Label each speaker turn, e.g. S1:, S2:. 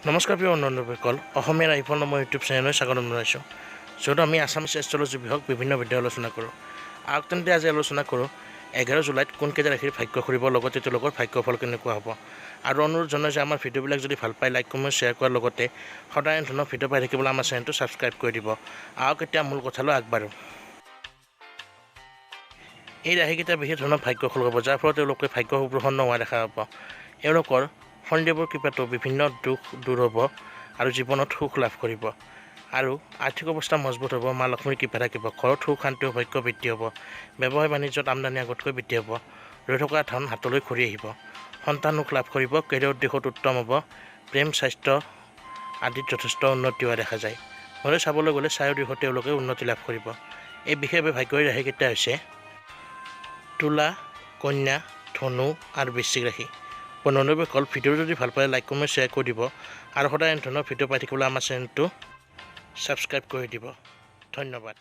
S1: নমস্কাৰ প্ৰিয় বন্ধুসকল, অসমীয়া ৰাইফল নামৰ ইউটিউব চেনেললৈ স্বাগতম জনাইছোঁ। য'ত আমি আছামিছ এষ্ট্ৰলজি বিষয়ক বিভিন্ন ভিডিঅ' আলোচনা কৰোঁ। আহক তেন্তে আজি আলোচনা কৰোঁ 11 জুলাইত কোনকেইটা ৰাশিৰ ভাগ্য খুলিব, লগতে তেওঁলোকৰ ভাগ্যফল কেনেকুৱা হ'ব। আৰু অনুৰোধ জনাই যে আমাৰ ভিডিঅ'বিলাক যদি ভাল পায় লাইক কমেণ্ট শ্বেয়াৰ কৰাৰ লগতে সদায় ধৰণৰ ভিডিঅ' পাই থাকিবলৈ আমাৰ চেনেলটো ছাবস্ক্ৰাইব কৰি দিব। আহক এতিয়া মূল কথালৈ আগবাঢ়োঁ। এই ৰাশিকেইটা বিশেষ ধৰণৰ ভাগ্য ফল হ'ব, যাৰ ফলত তেওঁলোকে ভাগ্য সুপ্ৰসন্ন হোৱা দেখা পাব। এওঁলোকৰ শনিদেৱৰ কৃপাতো বিভিন্ন দুখ দূৰ হ'ব আৰু জীৱনত সুখ লাভ কৰিব আৰু আৰ্থিক অৱস্থা মজবুত হ'ব। মা লক্ষ্মীৰ কৃপা থাকিব, ঘৰত সুখ শান্তি সৌভাগ্য বৃদ্ধি হ'ব, ব্যৱসায় বাণিজ্যত আমদানি আগতকৈ বৃদ্ধি হ'ব, ৰৈ থকা ধন হাতলৈ ঘূৰি আহিব, সন্তান সুখ লাভ কৰিব, কেৰিয়াৰ দিশত উত্তম হ'ব, প্ৰেম স্বাস্থ্য আদিত যথেষ্ট উন্নতি হোৱা দেখা যায়। মই চাবলৈ গ'লে চাৰিও দিশত তেওঁলোকে উন্নতি লাভ কৰিব। এই বিশেষভাৱে ভাগ্যৰ ৰাশিকেইটা হৈছে তুলা, কন্যা, ধনু আৰু বৃশ্চিক ৰাশি। বন্ধুসকল, ভিডিঅ' যদি ভাল পায় লাইক কমেণ্ট শ্বেয়াৰ কৰি দিব আৰু সদায় এনে ধৰণৰ ভিডিঅ' পাই থাকিবলৈ আমাৰ চেনেলটো ছাবস্ক্ৰাইব কৰি দিব। ধন্যবাদ।